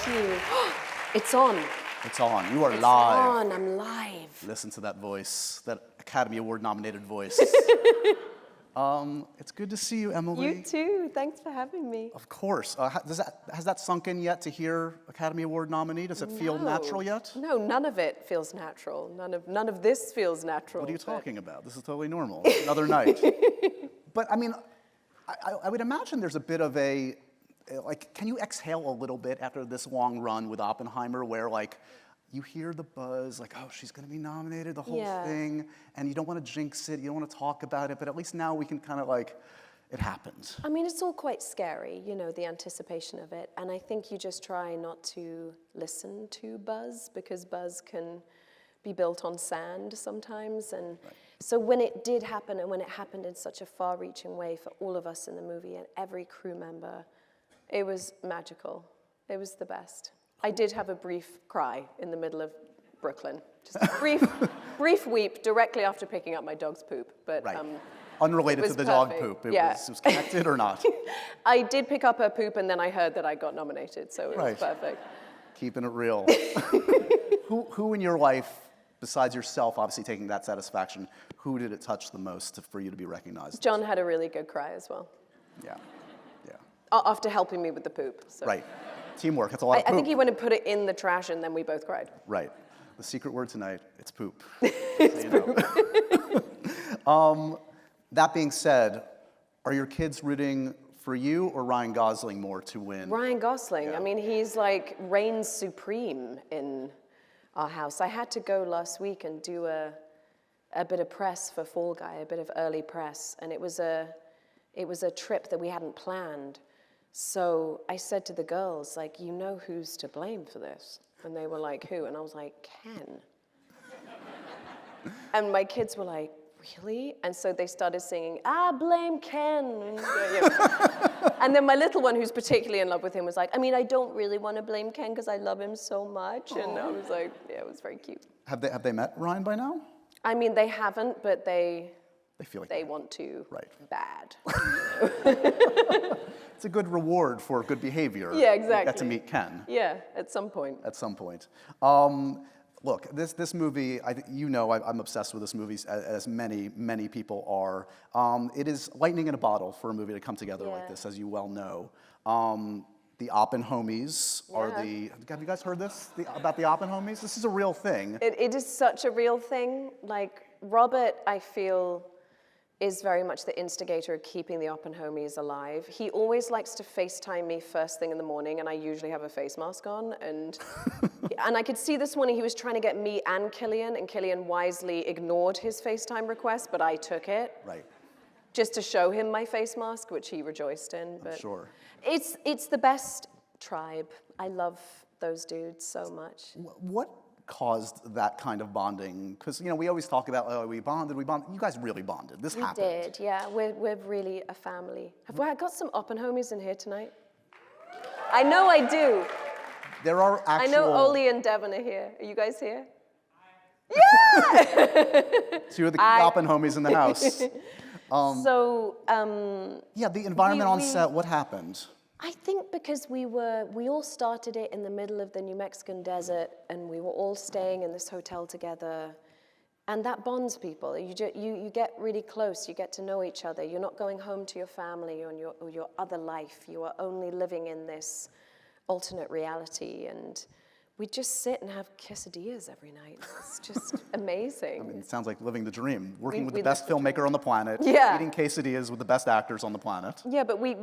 to you. It's on. It's on. You are It's live. on. I'm live. Listen to that voice, that Academy Award nominated voice. It's good to see you, Emily. You too. Thanks for having me. Of course. Has that sunk in yet to hear Academy Award nominee? Does it feel natural yet? No, none of it feels natural. None of this feels natural. What are you talking about? This is totally normal. Another night. But I mean, I would imagine there's a bit of a, like, can you exhale a little bit after this long run with Oppenheimer where, like, you hear the buzz, like, oh, she's going to be nominated, the whole thing, and you don't want to jinx it, you don't want to talk about it, but at least now we can kind of, like, it happened. I mean, it's all quite scary, you know, the anticipation of it, and I think you just try not to listen to buzz, because buzz can be built on sand sometimes, and so when it did happen, and when it happened in such a far-reaching way for all of us in the movie and every crew member, it was magical. It was the best. I did have a brief cry in the middle of Brooklyn. Just a brief weep directly after picking up my dog's poop. But unrelated to the dog poop. It was connected or not? I did pick up her poop, and then I heard that I got nominated, so it was perfect. Keeping it real. Who in your life, besides yourself, obviously taking that satisfaction, who did it touch the most for you to be recognized? John had a really good cry as well. Yeah. After helping me with the poop. So. Right. Teamwork, that's a lot of poop. I think he went and put it in the trash, and then we both cried. Right. The secret word tonight, it's poop. It's poop. That being said, are your kids rooting for you or Ryan Gosling more to win? Ryan Gosling. I mean, he's like reigns supreme in our house. I had to go last week and do a bit of press for Fall Guy, a bit of early press, and it was a trip that we hadn't planned. So I said to the girls, like, you know who's to blame for this? And they were like, who? And I was like, Ken. And my kids were like, really? And so they started singing, blame Ken. And then my little one, who's particularly in love with him, was like, I mean, I don't really want to blame Ken because I love him so much. And I was like, yeah, it was very cute. Have they met Ryan by now? I mean, they haven't, but they feel like they want to bad. It's a good reward for good behavior. Yeah, exactly. You get to meet Ken. Yeah, at some point. At some point. Look, this movie, I'm obsessed with this movie, as many people are. It is lightning in a bottle for a movie to come together like this, as you well know. The Oppen-homies are the... Have you guys heard this, about the Oppen-homies? This is a real thing. It is such a real thing. Like, Robert, I feel, is very much the instigator of keeping the Oppen-homies alive. He always likes to FaceTime me first thing in the morning, and I usually have a face mask on. And I could see this morning he was trying to get me and Killian wisely ignored his FaceTime request, but I took it. Right. Just to show him my face mask, which he rejoiced in. But I'm sure. It's the best tribe. I love those dudes so much. What caused that kind of bonding? Because, you know, we always talk about, oh, we bonded. You guys really bonded. This happened. We did, yeah. We're really a family. Have I got some Oppen-homies in here tonight? I know I do. There are actual... I know Oli and Devon are here. Are you guys here? Yeah! Two of the Oppen-homies in the house. Yeah, the environment on set, what happened? I think because we all started it in the middle of the New Mexican desert, and we were all staying in this hotel together, and that bonds people. You get really close, you get to know each other. You're not going home to your family or your other life. You are only living in this alternate reality, and we just sit and have quesadillas every night. It's just amazing. I mean, it sounds like living the dream. Working with the best filmmaker on the planet, eating quesadillas with the best actors on the planet. Yeah, but we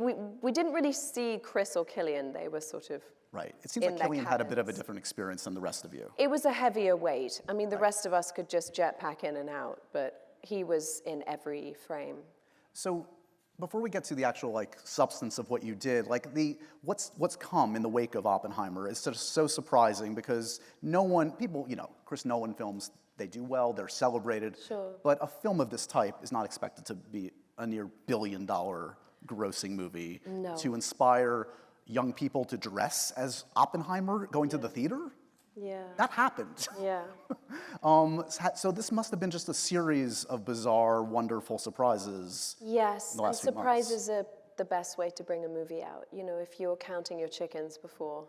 didn't really see Chris or Killian. They were sort of right. It seems like Killian had a bit of a different experience than the rest of you. It was a heavier weight. I mean, the rest of us could just jetpack in and out, but he was in every frame. So, before we get to the actual substance of what you did, what's come in the wake of Oppenheimer is just so surprising because Chris Nolan films, they do well, they're celebrated, but a film of this type is not expected to be a near billion-dollar grossing movie. No. To inspire young people to dress as Oppenheimer going to the theater. Yeah. That happened. Yeah. So this must have been just a series of bizarre, wonderful surprises. Yes, and surprises are the best way to bring a movie out. You know, if you're counting your chickens before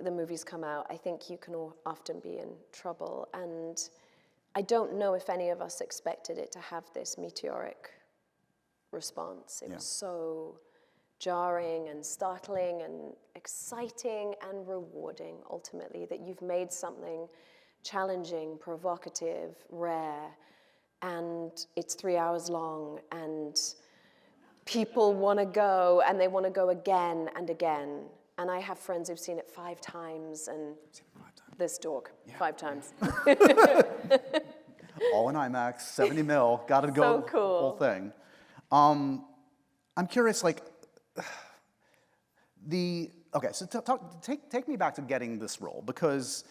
the movies come out, I think you can often be in trouble. And I don't know if any of us expected it to have this meteoric response. It was so jarring and startling and exciting and rewarding, ultimately, that you've made something challenging, provocative, rare, and it's 3 hours long, and people want to go, and they want to go again and again. And I have friends who've seen it 5 times, and this dog, 5 times. All in IMAX, 70 mil, got to go, So cool. whole thing. I'm curious, like, so take me back to getting this role, because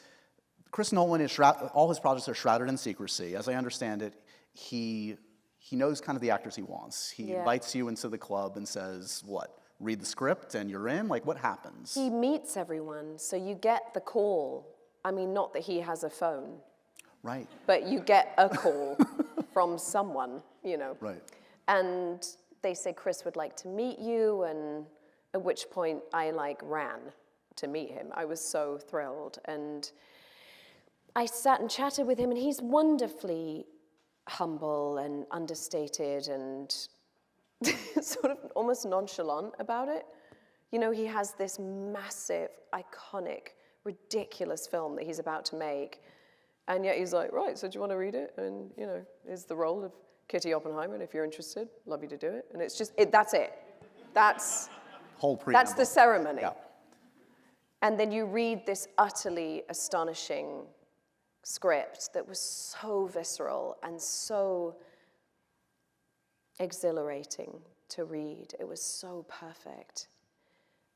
Chris Nolan is all his projects are shrouded in secrecy. As I understand it, he knows kind of the actors he wants. He invites you into the club and says, what, read the script and you're in? Like, what happens? He meets everyone, so you get the call. I mean, not that he has a phone. Right. But you get a call from someone, you know. Right. And they say, Chris would like to meet you, and at which point I ran to meet him. I was so thrilled. And I sat and chatted with him, and he's wonderfully humble and understated and sort of almost nonchalant about it. You know, he has this massive, iconic, ridiculous film that he's about to make. And yet he's like, right, so do you want to read it? And, you know, here's the role of Kitty Oppenheimer, and if you're interested, love you to do it. And it's just, that's it. That's the ceremony. Yeah. And then you read this utterly astonishing script that was so visceral and so exhilarating to read. It was so perfect.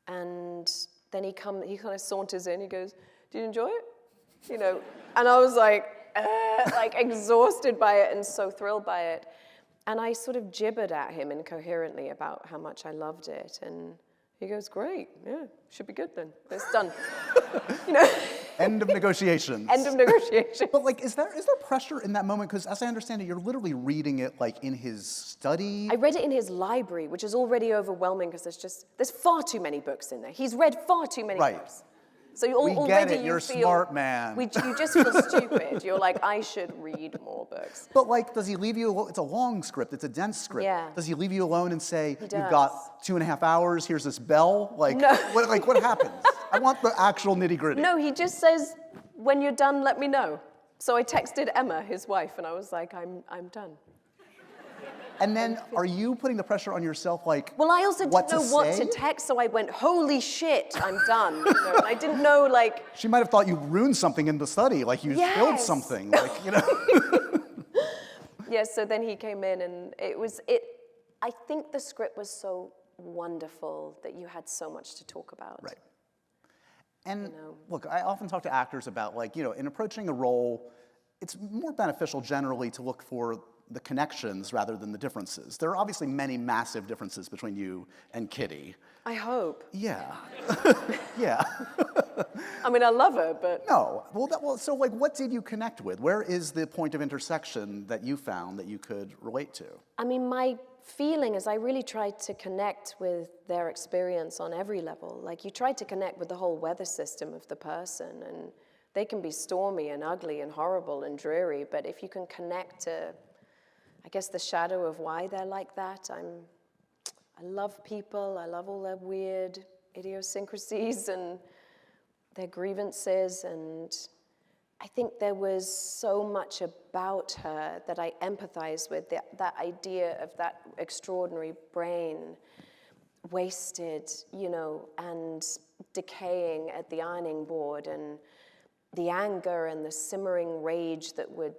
And then he kind of saunters in, he goes, "Do you enjoy it?" You know, and I was like exhausted by it and so thrilled by it. And I sort of gibbered at him incoherently about how much I loved it. And he goes, "Great, yeah, should be good then. It's done." You know? End of negotiations. End of negotiations. But like, is there pressure in that moment? Because as I understand it, you're literally reading it like in his study. I read it in his library, which is already overwhelming because there's far too many books in there. He's read far too many books. So we get it, you're a smart man. You just feel stupid. You're like, I should read more books. But like, does he leave you alone? It's a long script, it's a dense script. Yeah. Does he leave you alone and say, He you've does. got 2.5 hours, here's this bell? Like, No. what happens? I want the actual nitty gritty. No, he just says, when you're done, let me know. So I texted Emma, his wife, and I was like, I'm done. And then are you putting the pressure on yourself, like, well, I also didn't know what say? to text, so I went, holy shit, I'm done. You know? And I didn't know, like... She might have thought you ruined something in the study, like you spilled something, like, you know. Yeah, so then he came in, and I think the script was so wonderful that you had so much to talk about. Right. And look, I often talk to actors about, like, you know, in approaching a role, it's more beneficial generally to look for the connections rather than the differences. There are obviously many massive differences between you and Kitty. I hope. Yeah. Yeah. I mean, I love her, but... No. Well, so, like, what did you connect with? Where is the point of intersection that you found that you could relate to? I mean, my feeling is I really tried to connect with their experience on every level. Like, you tried to connect with the whole weather system of the person, and they can be stormy and ugly and horrible and dreary, but if you can connect to, I guess, the shadow of why they're like that, I love people, I love all their weird idiosyncrasies and their grievances, and I think there was so much about her that I empathized with, that idea of that extraordinary brain wasted, you know, and decaying at the ironing board, and the anger and the simmering rage that would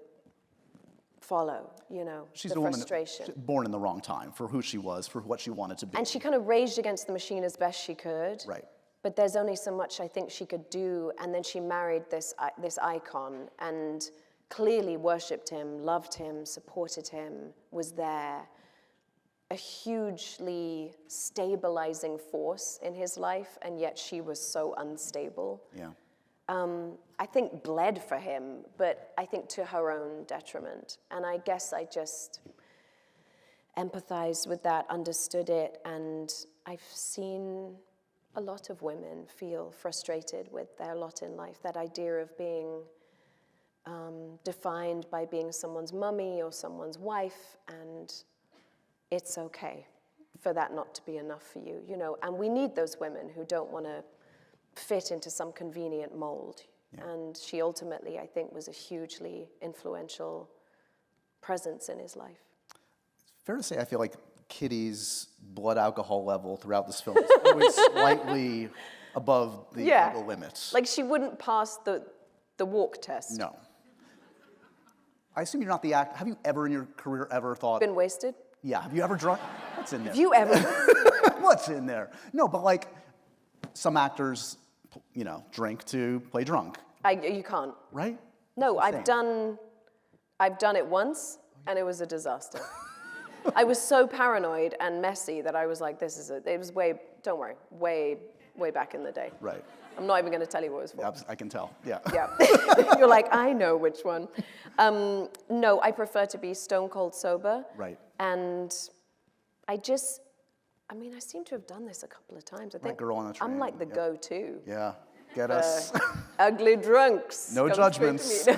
follow, you know, She's the a woman frustration. born in the wrong time for who she was, for what she wanted to be. And she kind of raged against the machine as best she could. Right. But there's only so much I think she could do, and then she married this icon and clearly worshipped him, loved him, supported him, was there. A hugely stabilizing force in his life, and yet she was so unstable. Yeah. I think bled for him, but I think to her own detriment. And I guess I just empathized with that, understood it, and I've seen a lot of women feel frustrated with their lot in life, that idea of being defined by being someone's mummy or someone's wife, and it's okay for that not to be enough for you, you know. And we need those women who don't want to fit into some convenient mold. Yeah. And she ultimately, I think, was a hugely influential presence in his life. Fair to say, I feel like Kitty's blood alcohol level throughout this film is always slightly above the legal limits. Like she wouldn't pass the walk test. No. I assume you're not the actor. Have you ever in your career ever thought... Been wasted? Yeah. Have you ever drunk? What's in there? Have you ever? What's in there? No, but like some actors, you know, drink to play drunk. You can't. Right? No, I've done it once, and it was a disaster. I was so paranoid and messy that I was like, it was don't worry, way back in the day. Right. I'm not even going to tell you what it was for. Yeah, I can tell, yeah. Yeah. You're like, I know which one. No, I prefer to be stone cold sober. Right. And I seem to have done this a couple of times. I think girl on the train. I'm like the go-to. Yeah, get us. Ugly drunks. No judgments.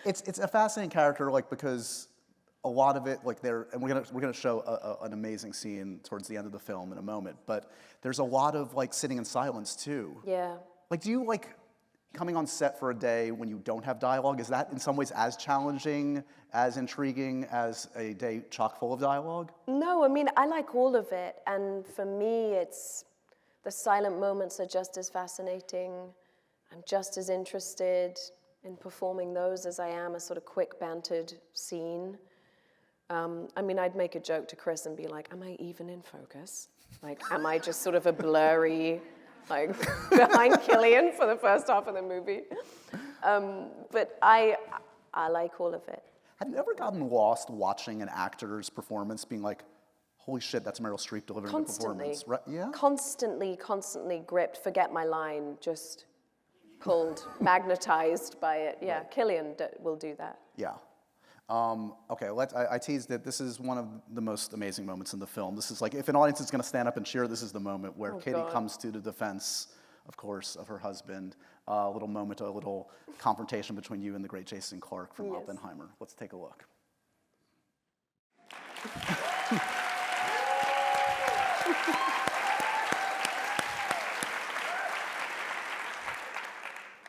It's a fascinating character, like, because a lot of it, like, and we're gonna show an amazing scene towards the end of the film in a moment, but there's a lot of, like, sitting in silence, too. Yeah. Like, do you, like, coming on set for a day when you don't have dialogue, is that in some ways as challenging, as intriguing as a day chock full of dialogue? No, I mean, I like all of it, and for me, the silent moments are just as fascinating. I'm just as interested in performing those as I am a sort of quick bantered scene. I mean, I'd make a joke to Chris and be like, am I even in focus? Like, am I just sort of a blurry, like, behind Killian for the first half of the movie? But I like all of it. Have you ever gotten lost watching an actor's performance, being like, holy shit, that's Meryl Streep delivering the performance? Right? Yeah? Constantly gripped, forget my line, just pulled, magnetized by it. Yeah, Killian will do that. Yeah. Okay, I teased it. This is one of the most amazing moments in the film. This is like, if an audience is going to stand up and cheer, this is the moment where Kitty comes to the defense, of course, of her husband. A little moment, a little confrontation between you and the great Jason Clarke from Oppenheimer. Let's take a look.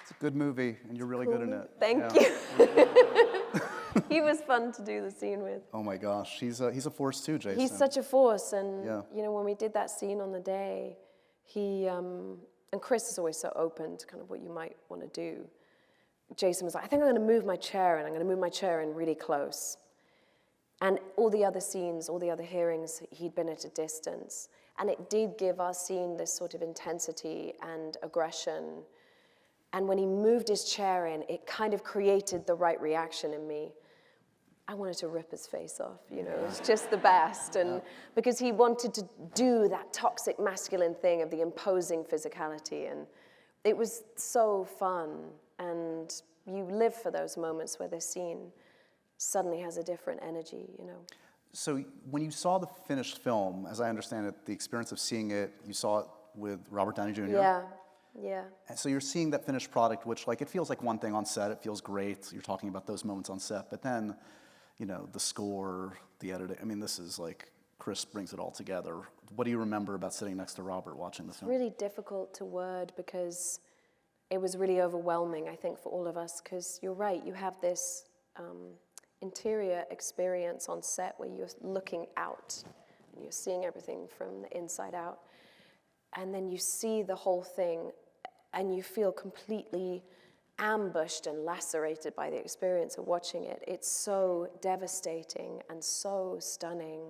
It's a good movie, and you're really good in it. Thank you. He was fun to do the scene with. Oh my gosh, he's a force too, Jason. He's such a force, and you know, when we did that scene on the day, and Chris is always so open to kind of what you might want to do. Jason was like, I think I'm going to move my chair, and I'm going to move my chair in really close. And all the other scenes, all the other hearings, he'd been at a distance, and it did give our scene this sort of intensity and aggression. And when he moved his chair in, it kind of created the right reaction in me. I wanted to rip his face off, you know, it was just the best. And because he wanted to do that toxic masculine thing of the imposing physicality. And it was so fun. And you live for those moments where the scene suddenly has a different energy, you know. So when you saw the finished film, as I understand it, the experience of seeing it, you saw it with Robert Downey Jr.? Yeah. Yeah. And so you're seeing that finished product, which, like, it feels like one thing on set, it feels great, you're talking about those moments on set, but then, you know, the score, the editing, I mean, this is like, Chris brings it all together. What do you remember about sitting next to Robert watching the film? It's really difficult to word because it was really overwhelming, I think, for all of us, because you're right, you have this interior experience on set where you're looking out, and you're seeing everything from the inside out, and then you see the whole thing, and you feel completely ambushed and lacerated by the experience of watching it. It's so devastating and so stunning.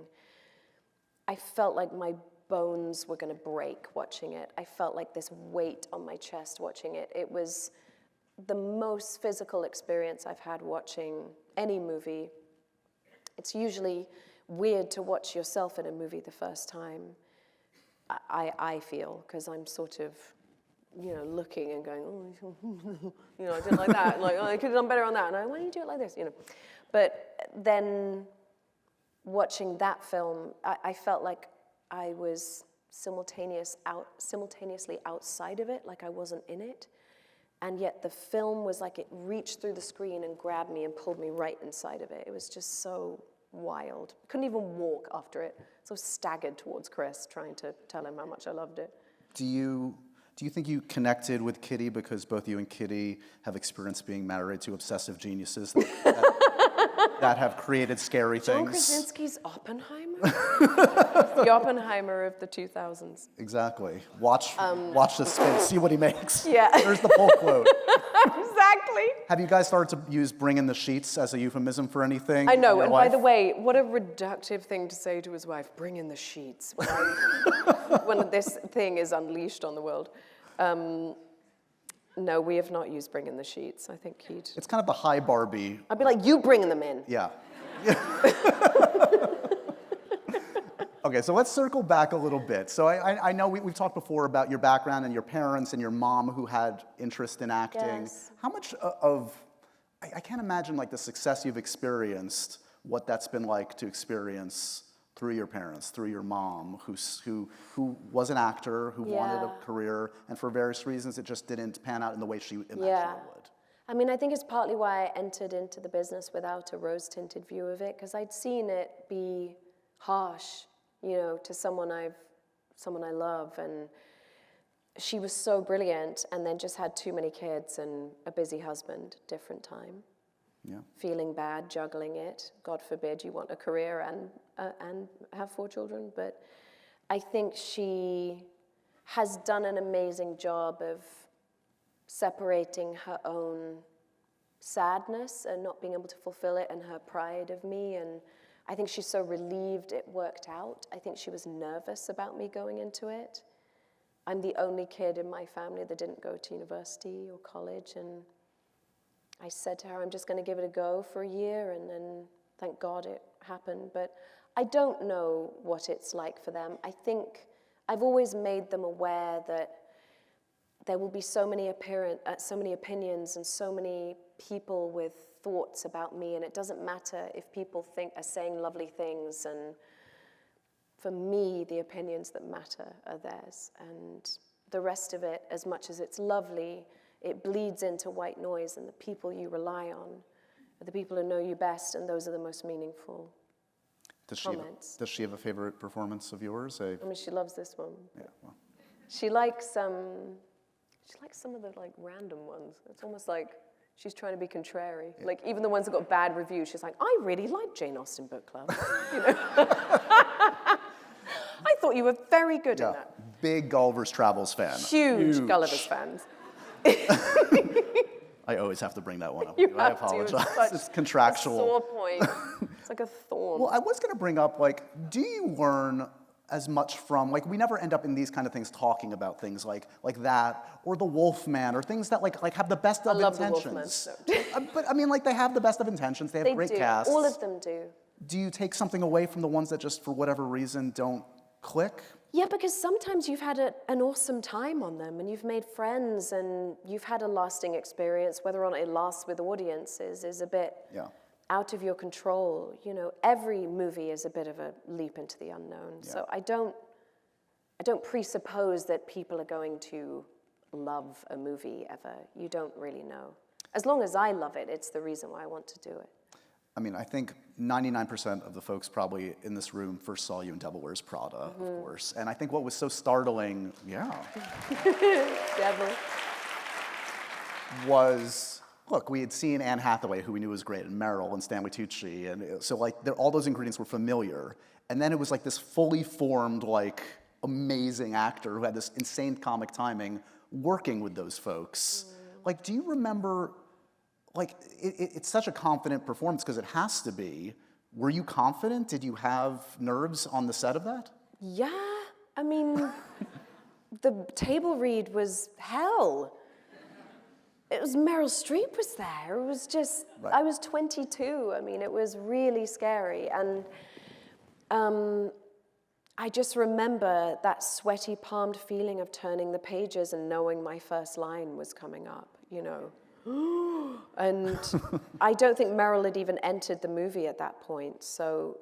I felt like my bones were going to break watching it. I felt like this weight on my chest watching it. It was the most physical experience I've had watching any movie. It's usually weird to watch yourself in a movie the first time, I feel, because I'm sort of, you know, looking and going, oh, you know, I didn't like that. Like, oh, I could have done better on that. And why don't you do it like this? You know, but then watching that film, I felt like I was simultaneously outside of it, like I wasn't in it. And yet the film was like it reached through the screen and grabbed me and pulled me right inside of it. It was just so wild. Couldn't even walk after it. So staggered towards Chris, trying to tell him how much I loved it. Do you think you connected with Kitty because both you and Kitty have experienced being married to obsessive geniuses that have created scary things? John Krasinski's Oppenheimer? The Oppenheimer of the 2000s. Exactly. Watch the spin, see what he makes. Yeah. There's the pull quote. Exactly. Have you guys started to use bring in the sheets as a euphemism for anything? I know, and by the way, what a reductive thing to say to his wife, bring in the sheets, when this thing is unleashed on the world. No, we have not used bring in the sheets. I think he'd... It's kind of the high Barbie. I'd be like, you bring them in. Yeah. Okay, so let's circle back a little bit. So I know we've talked before about your background and your parents and your mom who had interest in acting. Yes. How much of, I can't imagine like the success you've experienced, what that's been like to experience through your parents, through your mom, who was an actor, who wanted a career, and for various reasons it just didn't pan out in the way she imagined it would. I mean, I think it's partly why I entered into the business without a rose-tinted view of it, because I'd seen it be harsh, you know, to someone I love, and she was so brilliant, and then just had too many kids and a busy husband, different time. Yeah. Feeling bad, juggling it. God forbid you want a career and have 4 children, but I think she has done an amazing job of separating her own sadness and not being able to fulfill it and her pride of me, and I think she's so relieved it worked out. I think she was nervous about me going into it. I'm the only kid in my family that didn't go to university or college, and I said to her, I'm just going to give it a go for a year, and then thank God it happened. But I don't know what it's like for them. I think I've always made them aware that there will be so many opinions and so many people with thoughts about me, and it doesn't matter if people are saying lovely things, and for me, the opinions that matter are theirs, and the rest of it, as much as it's lovely, it bleeds into white noise, and the people you rely on are the people who know you best, and those are the most meaningful comments. Does she have a favorite performance of yours? I mean, she loves this one. Yeah, well. She likes some of the like random ones. It's almost like she's trying to be contrary. Yeah. Like even the ones that got bad reviews, she's like, I really like Jane Austen Book Club. You know? I thought you were very good in that. Big Gulliver's Travels fan. Huge Gulliver's fans. I always have to bring that one up. I apologize. It's contractual. A sore point. It's like a thorn. Well, I was going to bring up, like, do you learn as much from, like, we never end up in these kind of things talking about things like that, or the Wolfman, or things that like have the best of intentions. The Wolfman, but I mean, like, they have the best of intentions. They have great casts. All of them do. Do you take something away from the ones that just, for whatever reason, don't click? Yeah, because sometimes you've had an awesome time on them, and you've made friends, and you've had a lasting experience. Whether or not it lasts with audiences is a bit out of your control. You know, every movie is a bit of a leap into the unknown. Yeah. So I don't presuppose that people are going to love a movie ever. You don't really know. As long as I love it, it's the reason why I want to do it. I mean, I think 99% of the folks probably in this room first saw you in Devil Wears Prada, of course. And I think what was so startling, Devil. was, look, we had seen Anne Hathaway, who we knew was great, and Meryl and Stanley Tucci, and so like all those ingredients were familiar. And then it was like this fully formed, like amazing actor who had this insane comic timing working with those folks. Like, do you remember? Like, it's such a confident performance because it has to be. Were you confident? Did you have nerves on the set of that? Yeah, I mean, the table read was hell. It was Meryl Streep was there. It was just, I was 22. I mean, it was really scary. And I just remember that sweaty palmed feeling of turning the pages and knowing my first line was coming up, you know. And I don't think Meryl had even entered the movie at that point, so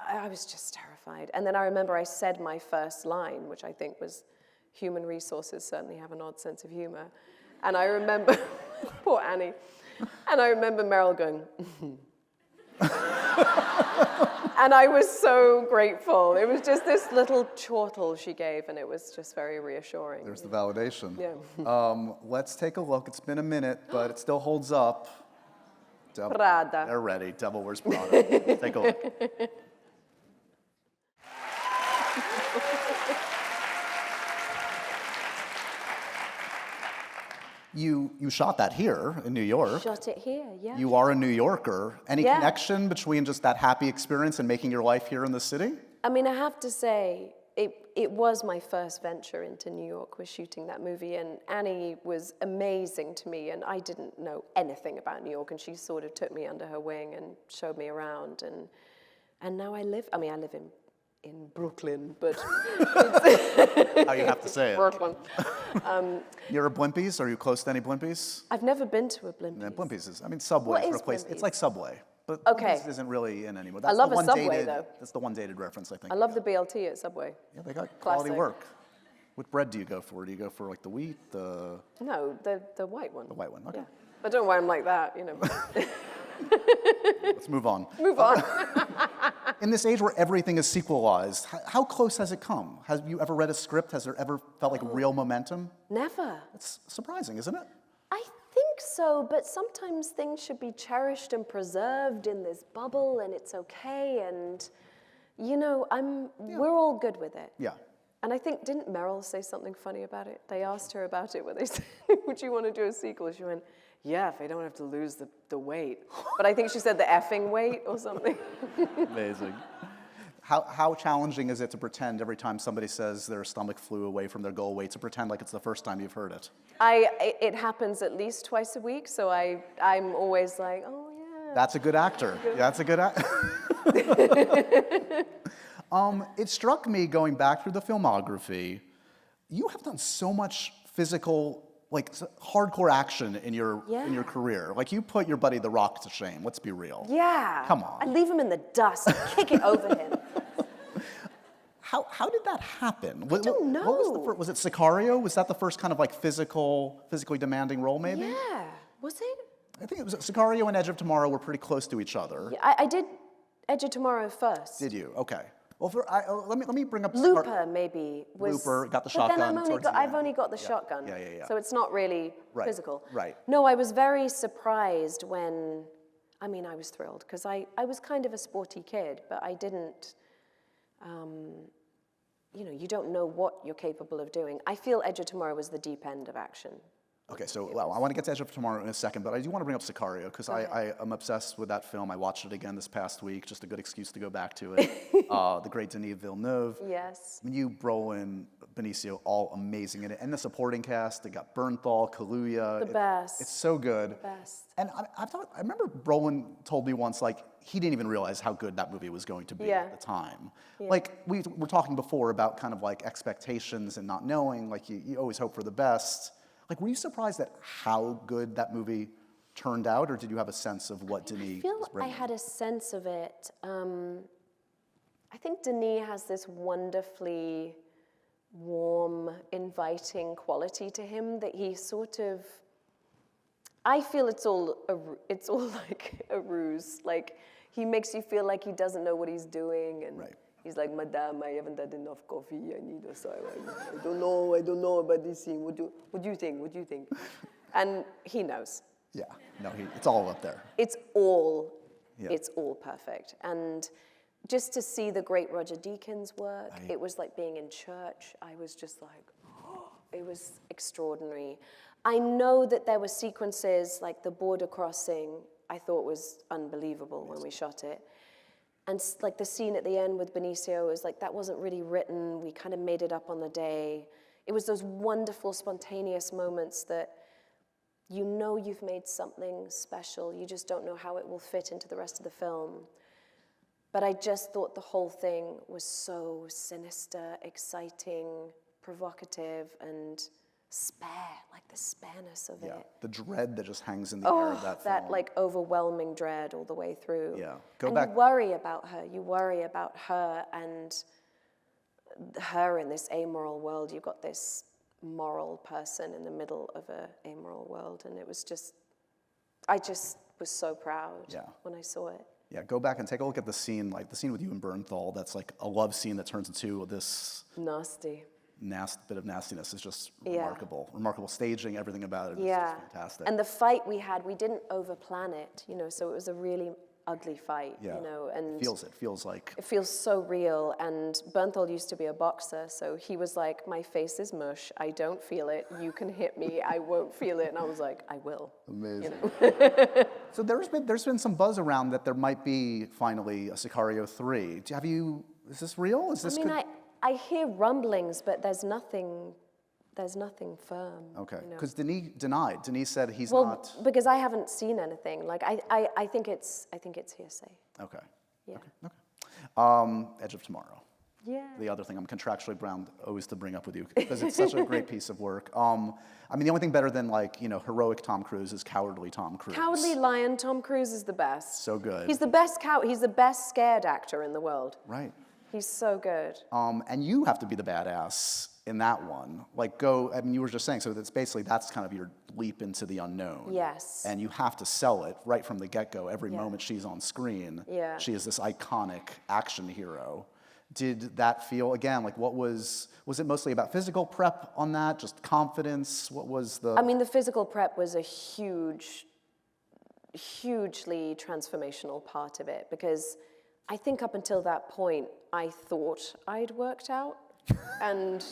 I was just terrified. terrified. And then I remember I said my first line, which I think was, human resources certainly have an odd sense of humor. And I remember, poor Annie, and I remember Meryl going, and I was so grateful. It was just this little chortle she gave, and it was just very reassuring. There's the validation. Yeah. Let's take a look. It's been a minute, but it still holds up. Prada. They're ready. Devil Wears Prada. Take a look. You shot that here in New York. Shot it here, yeah. You are a New Yorker. Any Yeah. connection between just that happy experience and making your life here in the city? I mean, I have to say, it was my first venture into New York, was shooting that movie, and Annie was amazing to me, and I didn't know anything about New York, and she sort of took me under her wing and showed me around, and now I live in Brooklyn, but How you have to say it. Brooklyn. You're a Blimpies? Are you close to any Blimpies? I've never been to a Blimpies. Yeah, Blimpies is, I mean, Subway What is replaced. It's Blimpies? like Subway, but Okay. Blimpies isn't really in anymore. I love the a one Subway, dated, though. That's the one dated reference, I think. I love the BLT at Subway. Yeah, they got quality Classic. work. What bread do you go for? Do you go for like the wheat, the No, the white one. white one? Okay. Yeah. But don't wear them like that, you know. Let's move on. Move on. In this age where everything is sequelized, how close has it come? Have you ever read a script? Has there ever felt like real momentum? Never. It's surprising, isn't it? I think so, but sometimes things should be cherished and preserved in this bubble, and it's okay, and, you know, we're all good with it. Yeah. And I think, didn't Meryl say something funny about it? They asked her about it when they said, would you want to do a sequel? She went, yeah, if I don't have to lose the weight. But I think she said the effing weight or something. Amazing. How challenging is it to pretend every time somebody says their stomach flew away from their goal weight, to pretend like it's the first time you've heard it? It happens at least twice a week, so I'm always like, oh yeah. That's a good actor. Yeah, that's a good actor. It struck me going back through the filmography, you have done so much physical, like hardcore action in your career. Like you put your buddy The Rock to shame. Let's be real. Yeah. Come on. I'd leave him in the dust, kick it over him. How did that happen? I don't know. What was the first, was it Sicario? Was that the first kind of like physically demanding role maybe? Yeah. Was it? I think it was Sicario and Edge of Tomorrow were pretty close to each other. Yeah, I did Edge of Tomorrow first. Did you? Okay. Well, let me bring up Looper maybe was. Looper got the but shotgun. then towards the I've end. only got the shotgun. Yeah. So it's not really Right, physical. right. No, I was very surprised when. I mean, I was thrilled because I was kind of a sporty kid, but I didn't. You know, you don't know what you're capable of doing. I feel Edge of Tomorrow was the deep end of action. Okay, so I want to get to Edge of Tomorrow in a second, but I do want to bring up Sicario because I am obsessed with that film. I watched it again this past week, just a good excuse to go back to it. The great Denis Villeneuve. Yes. You, Brolin, Benicio, all amazing in it. And the supporting cast, they got Bernthal, Kaluuya. The best. It's so good. The best. And I remember Brolin told me once, like, he didn't even realize how good that movie was going to be at the time. Yeah. Like, we were talking before about kind of like expectations and not knowing, like you always hope for the best. Like, were you surprised at how good that movie turned out, or did you have a sense of what Denis was bringing? I had a sense of it. I think Denis has this wonderfully warm, inviting quality to him that he sort of. I feel it's all like a ruse. Like he makes you feel like he doesn't know what he's doing, and he's like, "Madame, I haven't had enough coffee. I need a soda. I don't know about this thing. What do you think? What do you think?" And he knows. Yeah, no, it's all up there. It's all perfect. And just to see the great Roger Deakins work, it was like being in church. I was just like, oh, it was extraordinary. I know that there were sequences like the border crossing I thought was unbelievable when we shot it. And like the scene at the end with Benicio was like, that wasn't really written. We kind of made it up on the day. It was those wonderful, spontaneous moments that you know you've made something special. You just don't know how it will fit into the rest of the film. But I just thought the whole thing was so sinister, exciting, provocative, and like the spareness of Yeah, it. the dread that just hangs in the air of that film. That like overwhelming dread all the way through. Yeah, You worry about her. You worry about her and her in this amoral world. You've got this moral person in the middle of a amoral world, and it was just, I just was so proud when I saw it. Yeah, go back and take a look at the scene, like the scene with you and Bernthal. That's like a love scene that turns into this nasty bit of nastiness. Is just remarkable. Remarkable staging, everything about it is just fantastic. And the fight we had, we didn't overplan it, you know, so it was a really ugly fight, you know. And it feels like. It feels so real, and Bernthal used to be a boxer, so he was like, my face is mush, I don't feel it, you can hit me, I won't feel it, and I was like, I will. Amazing. You know? So there's been some buzz around that there might be finally a Sicario 3. Is this real? I hear rumblings, but there's nothing firm. Okay, you know? because Denis denied. Denis said he's Well, not. because I haven't seen anything. Like I think it's hearsay. Okay. Yeah. Okay. Edge of Tomorrow. Yeah. The other thing I'm contractually bound always to bring up with you because it's such a great piece of work. I mean, the only thing better than heroic Tom Cruise is cowardly Tom Cruise. Cowardly Lion Tom Cruise is the best. So good. He's the best He's the best scared actor in the world. Right. He's so good. And you have to be the badass in that one. You were just saying, so that's kind of your leap into the unknown. Yes. And you have to sell it right from the get-go. Every moment she's on screen, she is this iconic action hero. Did that feel, again, like was it mostly about physical prep on that, just confidence? What was the... I mean, the physical prep was a hugely transformational part of it, because I think up until that point, I thought I'd worked out. And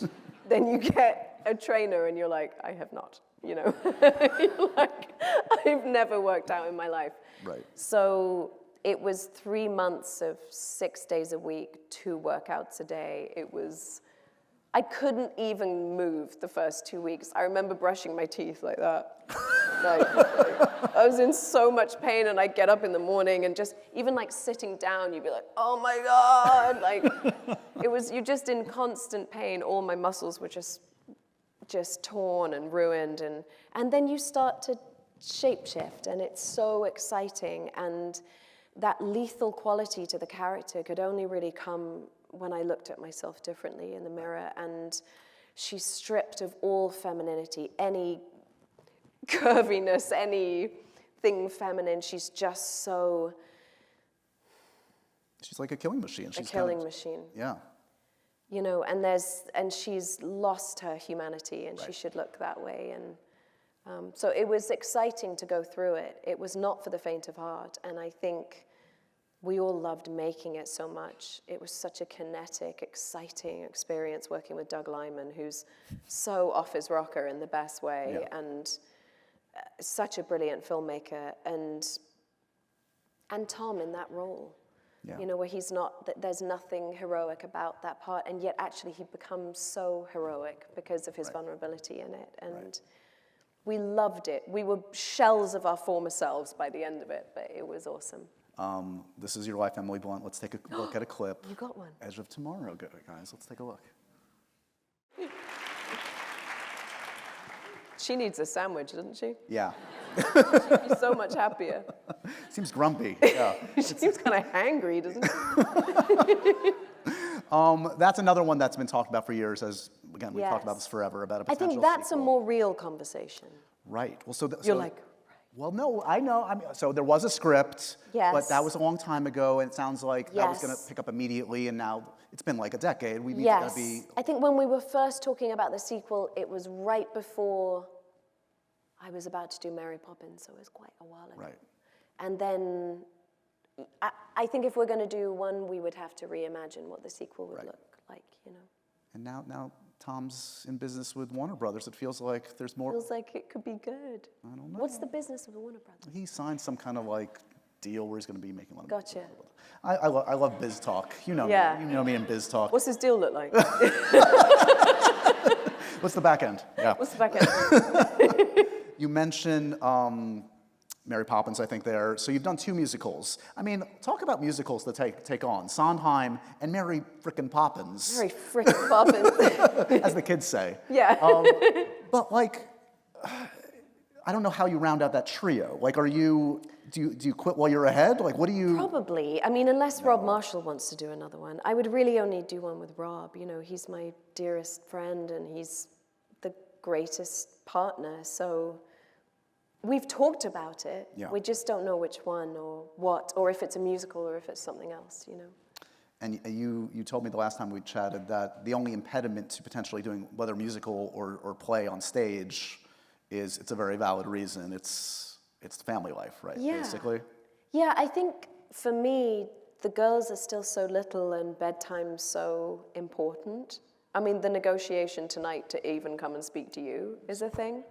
then you get a trainer and you're like, I have not, you know. You're like, I've never worked out in my life. Right. So it was 3 months of 6 days a week, 2 workouts a day. I couldn't even move the first 2 weeks. I remember brushing my teeth like that. I was in so much pain, and I'd get up in the morning and just, even like sitting down, you'd be like, oh my God. You're just in constant pain. All my muscles were just torn and ruined. And then you start to shapeshift, and it's so exciting. And that lethal quality to the character could only really come when I looked at myself differently in the mirror, and she's stripped of all femininity, any curviness, anything feminine. She's just so... She's like a killing machine. She's a killing machine. Yeah. You know, and she's lost her humanity, and she should look that way. And so it was exciting to go through it. It was not for the faint of heart, and I think we all loved making it so much. It was such a kinetic, exciting experience working with Doug Liman, who's so off his rocker in the best way, and such a brilliant filmmaker, and Tom in that role. Yeah. You know, where there's nothing heroic about that part, and yet actually he becomes so heroic because of his vulnerability in it, and we loved it. We were shells of our former selves by the end of it, but it was awesome. This is your wife, Emily Blunt. Let's take a look at a clip. You got one. Edge of Tomorrow, guys. Let's take a look. She needs a sandwich, doesn't she? Yeah. She'd be so much happier. Seems grumpy. Yeah. She seems kind of hangry, doesn't she? That's another one that's been talked about for years. Again, we've talked about this forever, about a potential I think that's sequel. a more real conversation. Right. Well, You're like... Well, no, I know. I mean, so there was a script, but that was a long time ago, and it sounds like that was going to pick up immediately, and now it's been like a decade. We need to be... I think when we were first talking about the sequel, it was right before I was about to do Mary Poppins, so it was quite a while ago. Right. And then I think if we're going to do one, we would have to reimagine what the sequel would look like, you know. And now Tom's in business with Warner Brothers. It feels like there's more... Feels like it could be good. I don't know. What's the business of Warner Brothers? He signed some kind of deal where he's going to be making a lot of Gotcha. I love biz talk. You know me. You know me in biz talk. What's his deal look like? What's the back end? Yeah. What's the back end? You mentioned Mary Poppins, I think, there. So you've done 2 musicals. I mean, talk about musicals to take on. Sondheim and Mary frickin' Poppins. Mary frickin' Poppins. As the kids say. Yeah. But like, I don't know how you round out that trio. Like, do you quit while you're ahead? Like, what do you? Probably. I mean, unless Rob Marshall wants to do another one. I would really only do one with Rob. You know, he's my dearest friend and he's the greatest partner. So we've talked about it. Yeah. We just don't know which one or what, or if it's a musical or if it's something else, you know. And you told me the last time we chatted that the only impediment to potentially doing whether musical or play on stage is it's a very valid reason. It's the family life, right? Yeah. Basically. Yeah, I think for me, the girls are still so little and bedtime's so important. I mean, the negotiation tonight to even come and speak to you is a thing.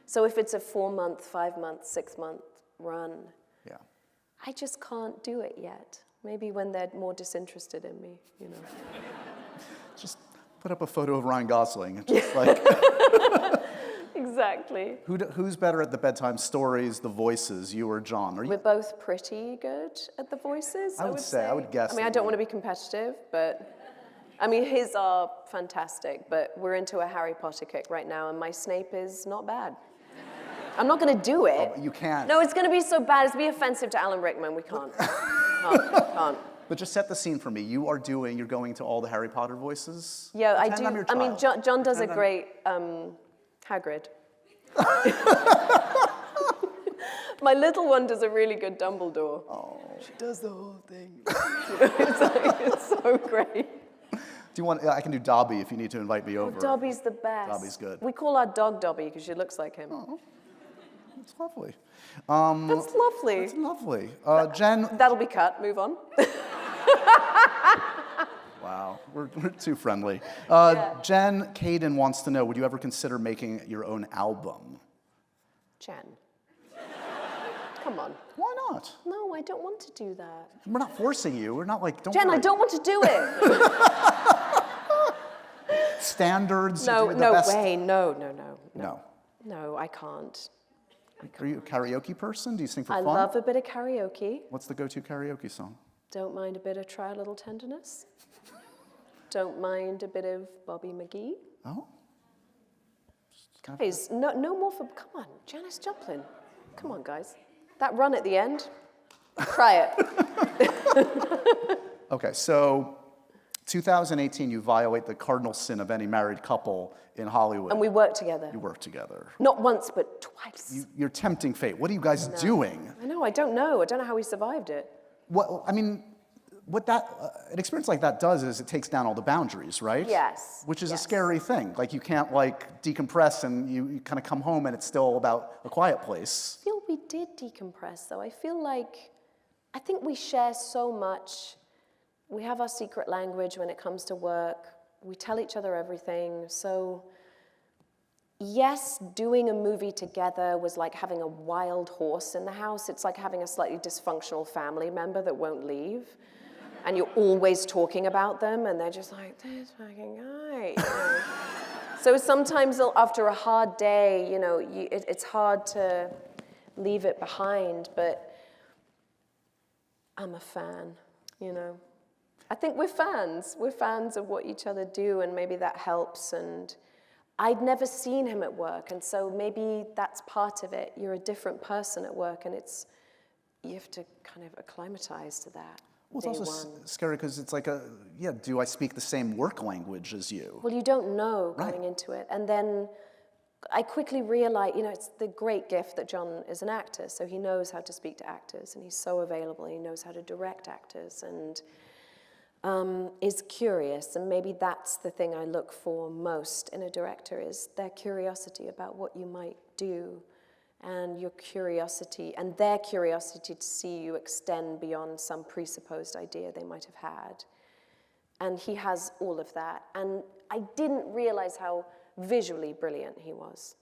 So if it's a 4-month, 5-month, 6-month run, Yeah. I just can't do it yet. Maybe when they're more disinterested in me, you know. Just put up a photo of Ryan Gosling. Just like Exactly. who's better at the bedtime stories, the voices, you or John? We're both pretty good at the voices, I would say. I would guess. I mean, I don't want to be competitive, but I mean, his are fantastic, but we're into a Harry Potter kick right now, and my Snape is not bad. I'm not going to do it. Oh, you can't. No, it's going to be so bad. It's going to be offensive to Alan Rickman. We can't. Can't. But just set the scene for me. You're going to all the Harry Potter voices? Yeah, I Pretend do. I'm your I mean, child. John does a Pretend great Hagrid. My little one does a really good Dumbledore. Oh. She does the whole thing. It's so great. Do you want? I can do Dobby if you need to invite me over. Dobby's the best. Dobby's good. We call our dog Dobby because she looks like him. Oh, that's lovely. That's lovely. That's lovely. Jen. That'll be cut. Move on. Wow, we're too friendly. Yeah. Jen Caden wants to know: would you ever consider making your own album? Jen. Come on. Why not? No, I don't want to do that. We're not forcing you. We're not like. Don't Jen, worry. I don't want to do it. Standards. No, the no best. way. No. No. No, I can't. Are you a karaoke person? Do you sing for I fun? love a bit of karaoke. What's the go-to karaoke song? Don't mind a bit of Try a Little Tenderness. Don't mind a bit of Bobby McGee. Oh. Kind of- Guys, no more for, come on, Janis Joplin. Come on, guys. That run at the end, try it. Okay, so 2018, you violate the cardinal sin of any married couple in Hollywood. And we work together. You work together. Not once, but twice. You're tempting fate. What are you guys doing? I know, I don't know. I don't know how we survived it. What an experience like that does is it takes down all the boundaries, right? Yes. Which is a yes. scary thing. Like you can't like decompress and you kind of come home and it's still about a quiet place. I feel we did decompress, though. I think we share so much. We have our secret language when it comes to work. We tell each other everything. So, yes, doing a movie together was like having a wild horse in the house. It's like having a slightly dysfunctional family member that won't leave. And you're always talking about them, and they're just like, this fucking guy. You know? So sometimes after a hard day, you know, it's hard to leave it behind, but I'm a fan, you know. I think we're fans. We're fans of what each other do, and maybe that helps. And I'd never seen him at work, and so maybe that's part of it. You're a different person at work, and you have to kind of acclimatize to that. Well, it's also scary because it's like do I speak the same work language as you? Well, you don't know going Right. into it. And then I quickly realized, you know, it's the great gift that John is an actor, so he knows how to speak to actors, and he's so available, and he knows how to direct actors, and is curious. And maybe that's the thing I look for most in a director is their curiosity about what you might do, and your curiosity, and their curiosity to see you extend beyond some presupposed idea they might have had. And he has all of that. And I didn't realize how visually brilliant he was.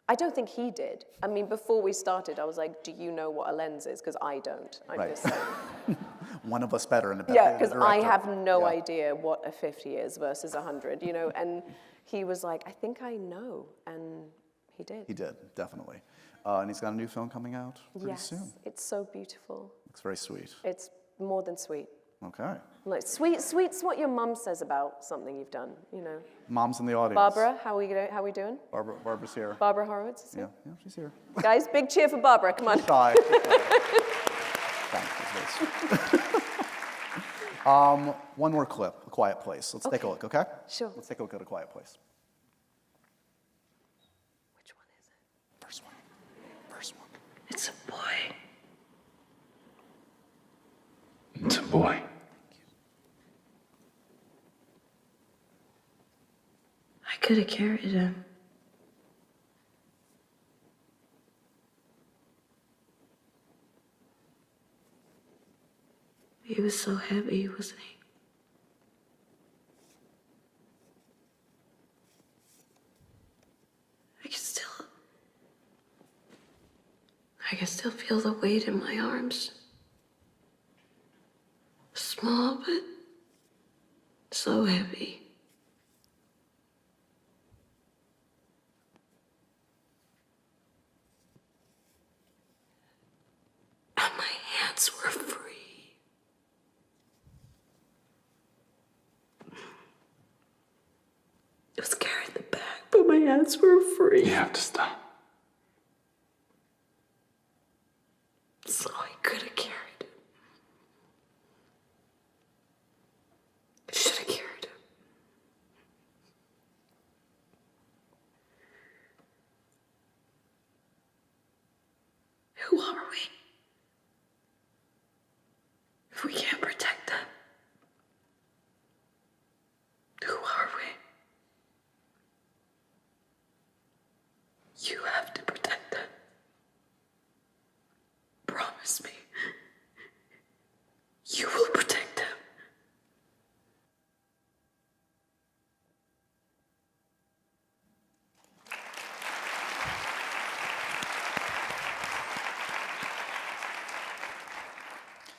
I don't think he did. I mean, before we started, I was like, do you know what a lens is? Because I don't. I'm Right. just saying. One of us better and a better Yeah, because I director. have no Yeah. idea what a 50 is versus 100, you know? And he was like, I think I know. And he did. He did, definitely. And he's got a new film coming out pretty Yes, soon. it's so beautiful. Looks very sweet. It's more than sweet. Okay. Like sweet's what your mum says about something you've done, you know. Mom's in the audience. Barbara, how are we doing? Barbara's here. Barbara Horowitz is here. Yeah, she's here. Guys, big cheer for Barbara, come on. Shy. Thanks. One more clip, A Quiet Place. Let's take a look, okay? Sure. Let's take a look at A Quiet Place. Which one is it? First one. First one. It's a boy. It's a boy. I could have carried him. He was so heavy, wasn't he? I can still feel the weight in my arms. Small, but so heavy. And my hands were free. I was carrying the bag, but my hands were free. You have to stop. So I could have carried him. Should have carried him. Who are we? If we can't protect them, who are we? You have to protect them. Promise me. You will protect them.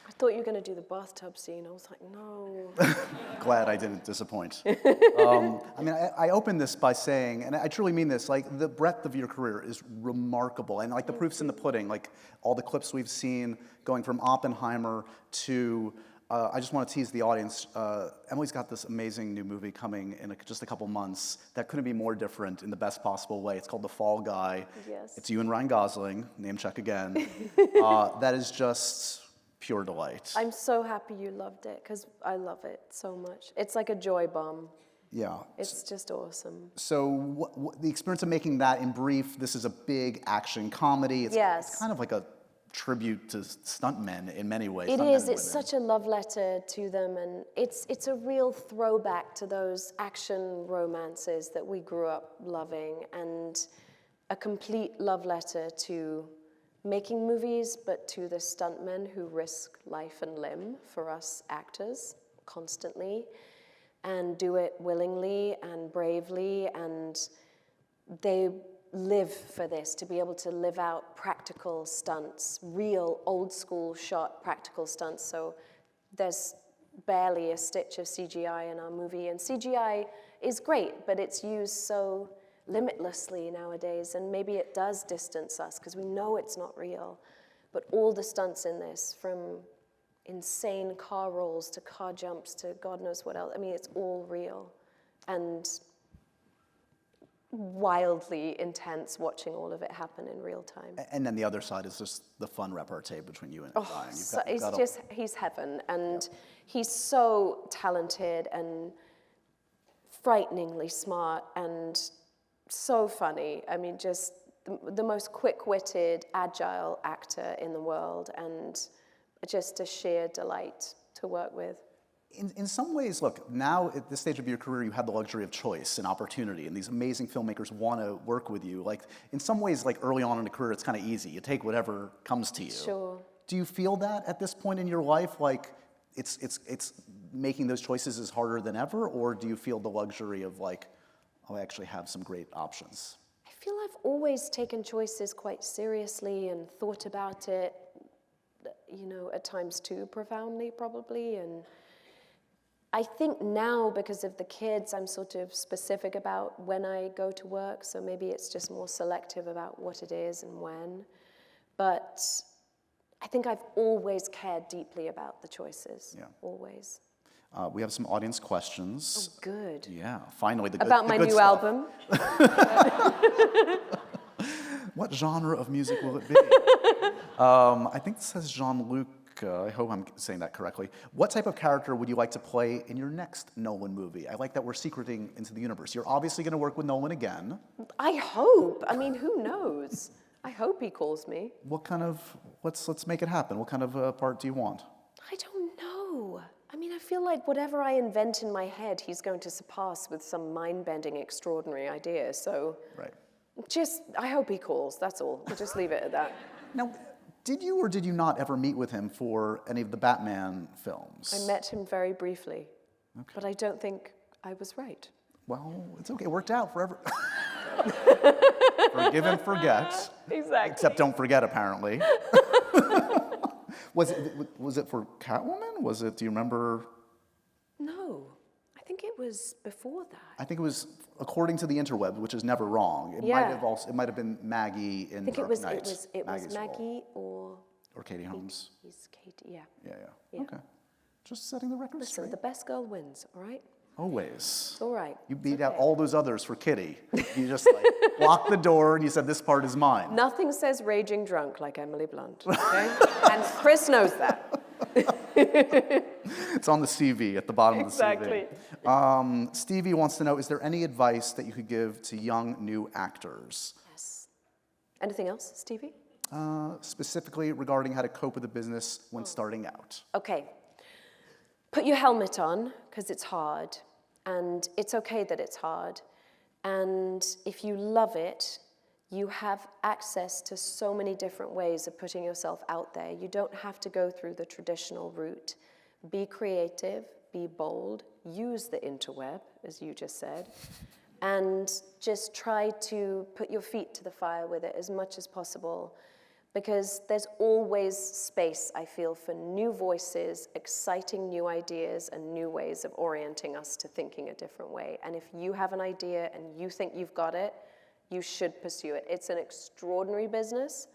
I thought you were going to do the bathtub scene. I was like, no. Glad I didn't disappoint. I mean, I opened this by saying, and I truly mean this, like the breadth of your career is remarkable. And like the proof's in the pudding, like all the clips we've seen going from Oppenheimer to, I just want to tease the audience, Emily's got this amazing new movie coming in just a couple months that couldn't be more different in the best possible way. It's called The Fall Guy. Yes. It's you and Ryan Gosling, name check again. That is just pure delight. I'm so happy you loved it because I love it so much. It's like a joy bomb. Yeah. It's just awesome. So the experience of making that in brief, this is a big action comedy. It's kind of like a tribute to stuntmen in many ways. It is. It's such a love letter to them, and it's a real throwback to those action romances that we grew up loving, and a complete love letter to making movies, but to the stuntmen who risk life and limb for us actors constantly, and do it willingly and bravely, and they live for this, to be able to live out practical stunts, real old school shot practical stunts. So there's barely a stitch of CGI in our movie, and CGI is great, but it's used so limitlessly nowadays, and maybe it does distance us because we know it's not real. But all the stunts in this, from insane car rolls to car jumps to God knows what else, I mean, it's all real. And wildly intense watching all of it happen in real time. And then the other side is just the fun repartee between you and Ryan. So he's heaven, and he's so talented and frighteningly smart and so funny. I mean, just the most quick-witted, agile actor in the world, and just a sheer delight to work with. In some ways, look, now at this stage of your career, you have the luxury of choice and opportunity, and these amazing filmmakers want to work with you. Like, in some ways, like early on in a career, it's kind of easy. You take whatever comes to you. Sure. Do you feel that at this point in your life, like it's making those choices is harder than ever, or do you feel the luxury of like, oh, I actually have some great options? I feel I've always taken choices quite seriously and thought about it, you know, at times too profoundly, probably, and I think now, because of the kids, I'm sort of specific about when I go to work, so maybe it's just more selective about what it is and when. But I think I've always cared deeply about the choices. Yeah. Always. We have some audience questions. Oh, good. Yeah, finally, the good About the my good new stuff. album. What genre of music will it be? I think this says Jean-Luc. I hope I'm saying that correctly. What type of character would you like to play in your next Nolan movie? I like that we're secreting into the universe. You're obviously going to work with Nolan again. I hope. I mean, who knows? I hope he calls me. What kind of, let's make it happen. What kind of part do you want? I don't know. I mean, I feel like whatever I invent in my head, he's going to surpass with some mind-bending, extraordinary idea. So Right. I hope he calls, that's all. We'll just leave it at that. Now, did you or did you not ever meet with him for any of the Batman films? I met him very briefly, but I don't think I was right. Well, it's okay. It worked out forever. Forgive and forget. Exactly. Except don't forget, apparently. Was it for Catwoman? Was it, do you remember? No, I think it was before that. I think it was, according to the interweb, which is never wrong. It might have been Maggie in I think Dark it Knight. was Maggie's role. Maggie or Katie Holmes. he's Katie, yeah. Yeah. Okay. Just setting the record Listen, straight. the best girl wins, all right? Always. It's all right. You beat out all those others for Kitty. You just like locked the door and you said, this part is mine. Nothing says raging drunk like Emily Blunt, okay? And Chris knows that. It's on the CV, at the bottom Exactly. of the CV. Stevie wants to know, is there any advice that you could give to young, new actors? Yes. Anything else, Stevie? Specifically regarding how to cope with the business when starting out. Okay. Put your helmet on, because it's hard. And it's okay that it's hard. And if you love it, you have access to so many different ways of putting yourself out there. You don't have to go through the traditional route. Be creative, be bold, use the interweb, as you just said, and just try to put your feet to the fire with it as much as possible, because there's always space, I feel, for new voices, exciting new ideas, and new ways of orienting us to thinking a different way. And if you have an idea and you think you've got it, you should pursue it. It's an extraordinary business.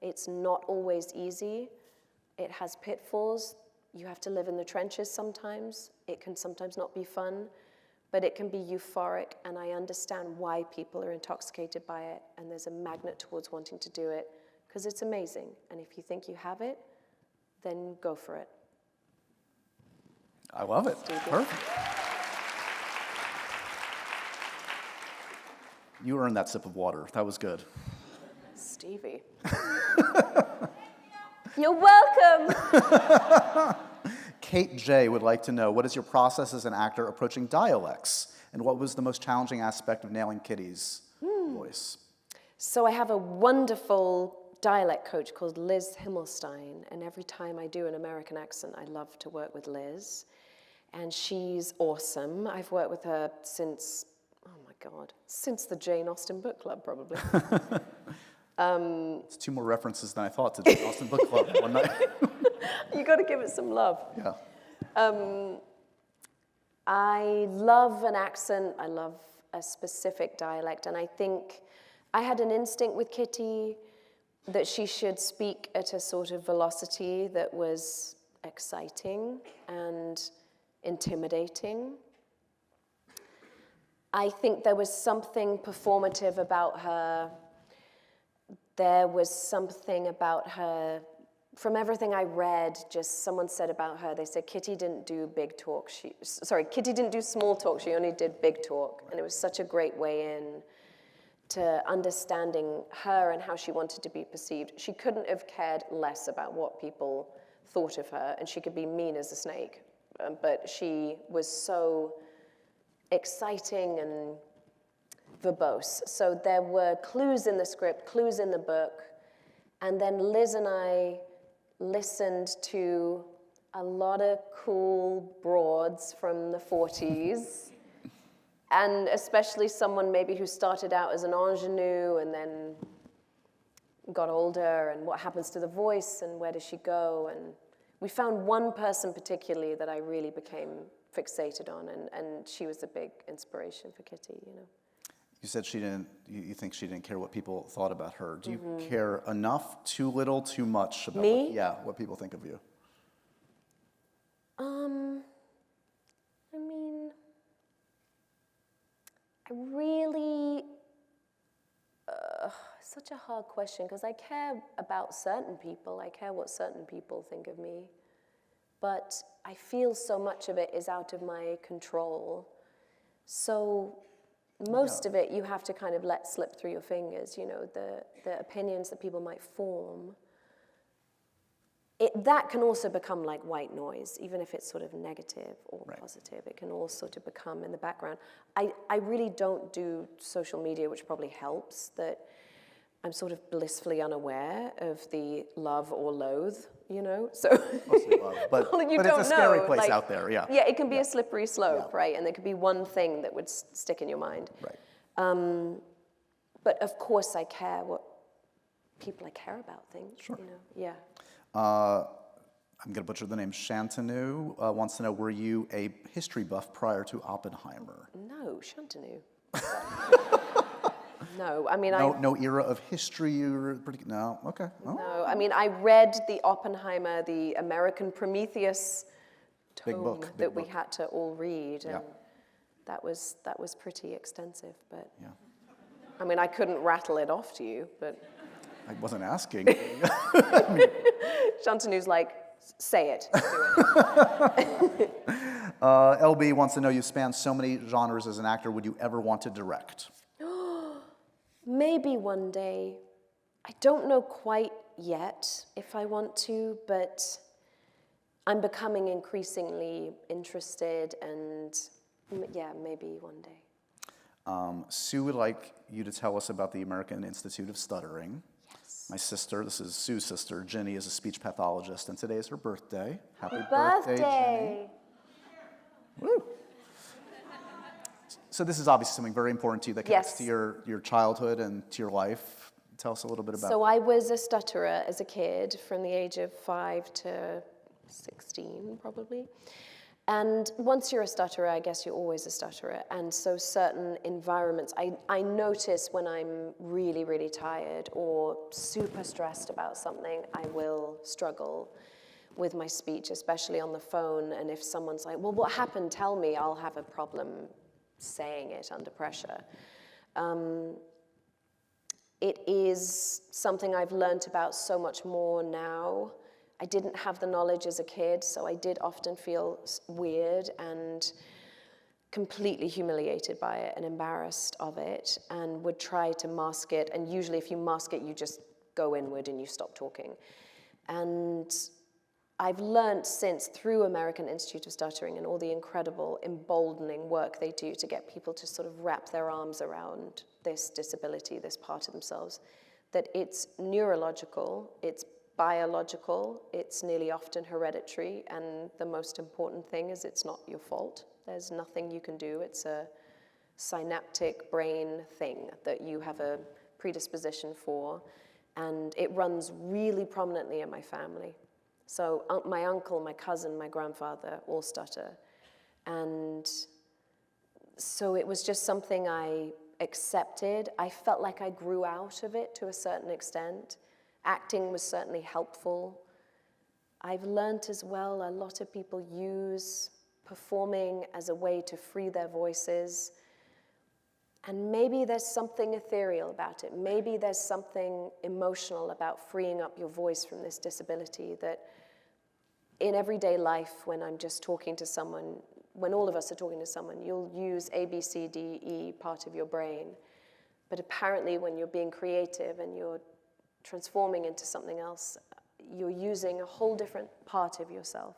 It's not always easy. It has pitfalls. You have to live in the trenches sometimes. It can sometimes not be fun, but it can be euphoric, and I understand why people are intoxicated by it, and there's a magnet towards wanting to do it, because it's amazing. And if you think you have it, then go for it. I love it. Perfect. You earned that sip of water. That was good. Stevie. You're welcome. Kate J. would like to know, what is your process as an actor approaching dialects? And what was the most challenging aspect of nailing Kitty's voice? So I have a wonderful dialect coach called Liz Himmelstein, and every time I do an American accent, I love to work with Liz. And she's awesome. I've worked with her since, oh my God, since the Jane Austen Book Club, probably. It's 2 more references than I thought to the Austin Book Club one night. You got to give it some love. Yeah. I love an accent. I love a specific dialect. And I think I had an instinct with Kitty that she should speak at a sort of velocity that was exciting and intimidating. I think there was something performative about her. There was something about her, from everything I read, just someone said about her, they said Kitty didn't do big talk. Kitty didn't do small talk, she only did big talk. And it was such a great way in to understanding her and how she wanted to be perceived. She couldn't have cared less about what people thought of her, and she could be mean as a snake. But she was so exciting and verbose. So there were clues in the script, clues in the book, and then Liz and I listened to a lot of cool broads from the 40s, and especially someone maybe who started out as an ingenue and then got older, and what happens to the voice and where does she go. And we found one person particularly that I really became fixated on, and she was a big inspiration for Kitty, you know. You said she didn't, you think she didn't care what people thought about her. Do you care enough, too little, too much about Me? what people think of you? I mean, I really, such a hard question because I care about certain people. I care what certain people think of me. But I feel so much of it is out of my control. So most of it you have to kind of let slip through your fingers, you know, the opinions that people might form. That can also become like white noise, even if it's sort of negative or positive. It can all sort of become in the background. I really don't do social media, which probably helps, that I'm sort of blissfully unaware of the love or loathe, you know? So Mostly love, but, well, you but don't it's a scary know, place like, out there, yeah. Yeah, it can be a slippery slope, right? And there could be one thing that would stick in your mind. Right. But of course I care what people I care about think, you know? Yeah. I'm going to butcher the name. Shantanu wants to know, were you a history buff prior to Oppenheimer? No, Shantanu. No, I mean, No era of history you were no? Okay. Oh. No, I mean, I read the Oppenheimer, the American Prometheus tome that we had to all read, and that was pretty extensive, but I mean, I couldn't rattle it off to you, but I wasn't asking. Shantanu's like, say it, do it. LB wants to know, you span so many genres as an actor. Would you ever want to direct? Maybe one day. I don't know quite yet if I want to, but I'm becoming increasingly interested, and yeah, maybe one day. Sue would like you to tell us about the American Institute of Stuttering. Yes. My sister, this is Sue's sister, Ginny, is a speech pathologist, and today is her birthday. Happy birthday, Ginny. Woo. So this is obviously something very important to you that connects to your childhood and to your life. Tell us a little bit about So I was a stutterer as a kid from the age of 5 to 16, probably. And once you're a stutterer, I guess you're always a stutterer. And so certain environments, I notice when I'm really, really tired or super stressed about something, I will struggle with my speech, especially on the phone. And if someone's like, well, what happened? Tell me, I'll have a problem saying it under pressure. It is something I've learned about so much more now. I didn't have the knowledge as a kid, so I did often feel weird and completely humiliated by it and embarrassed of it, and would try to mask it. And usually if you mask it, you just go inward and you stop talking. And I've learned since, through American Institute of Stuttering and all the incredible emboldening work they do to get people to sort of wrap their arms around this disability, this part of themselves, that it's neurological, it's biological, it's nearly often hereditary, and the most important thing is it's not your fault. There's nothing you can do. It's a synaptic brain thing that you have a predisposition for, and it runs really prominently in my family. So my uncle, my cousin, my grandfather all stutter. And so it was just something I accepted. I felt like I grew out of it to a certain extent. Acting was certainly helpful. I've learned as well, a lot of people use performing as a way to free their voices. And maybe there's something ethereal about it. Maybe there's something emotional about freeing up your voice from this disability that in everyday life, when I'm just talking to someone, when all of us are talking to someone, you'll use A, B, C, D, E part of your brain. But apparently when you're being creative and you're transforming into something else, you're using a whole different part of yourself.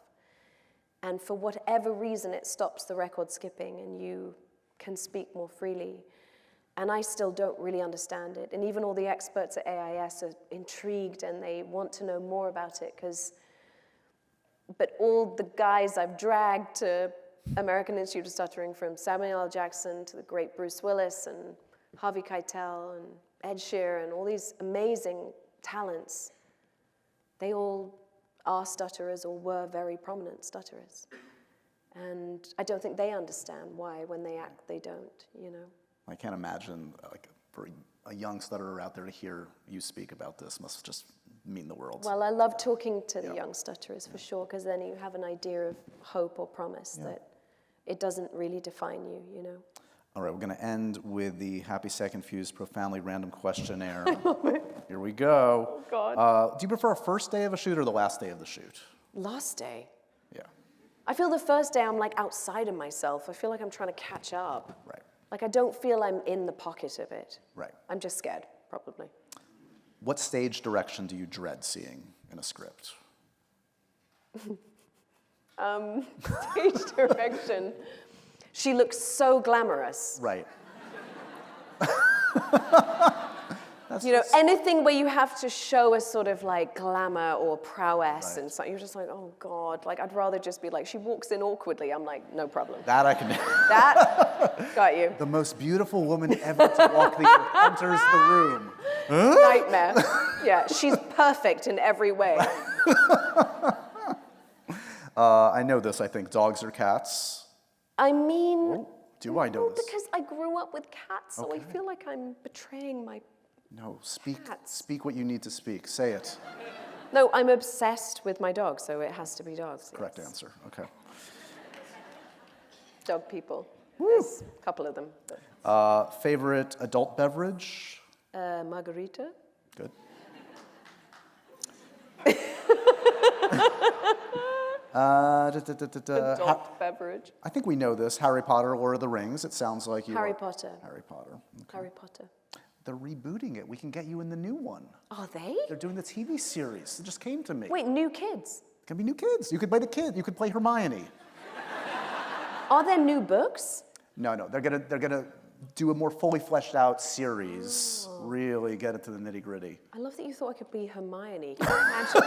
And for whatever reason, it stops the record skipping and you can speak more freely. And I still don't really understand it. And even all the experts at AIS are intrigued and they want to know more about it, but all the guys I've dragged to American Institute of Stuttering, from Samuel L. Jackson to the great Bruce Willis and Harvey Keitel and Ed Sheeran and all these amazing talents, they all are stutterers or were very prominent stutterers. And I don't think they understand why when they act they don't, you know. I can't imagine, like, for a young stutterer out there to hear you speak about this must just mean the world. Well, I love talking to the young stutterers for sure, because then you have an idea of hope or promise that it doesn't really define you, you know? All right, we're going to end with the Happy, Sad, Confused, Profoundly Random Questionnaire. Here we go. Oh, God. Do you prefer a first day of a shoot or the last day of the shoot? Last day. Yeah. I feel the first day I'm like outside of myself. I feel like I'm trying to catch up. Right. Like I don't feel I'm in the pocket of it. Right. I'm just scared, probably. What stage direction do you dread seeing in a script? Stage direction. She looks so glamorous. Right. You know, anything where you have to show a sort of like glamour or prowess and so you're just like, oh God, like I'd rather just be like, she walks in awkwardly. I'm like, no problem. That I can do. That, got you. The most beautiful woman ever to walk the earth enters the room. Nightmare. Yeah, she's perfect in every way. I know this, I think. Dogs or cats? I mean, Do I know this? because I grew up with cats, so I feel like I'm betraying my... No, speak Cats. what you need to speak. Say it. No, I'm obsessed with my dog, so it has to be dogs. Correct yes. answer. Okay. Dog people. There's a couple of them. But. Favorite adult beverage? Margarita. Good. Adult beverage. I think we know this. Harry Potter, Lord of the Rings. It sounds like you Harry are. Potter. Harry Potter. Okay. Harry Potter. They're rebooting it. We can get you in the new one. Are they? They're doing the TV series. It just came to me. Wait, new kids? It can be new kids. You could play the kid. You could play Hermione. Are there new books? No. They're gonna do a more fully fleshed out series. Really get into the nitty gritty. I love that you thought I could be Hermione. Can you imagine?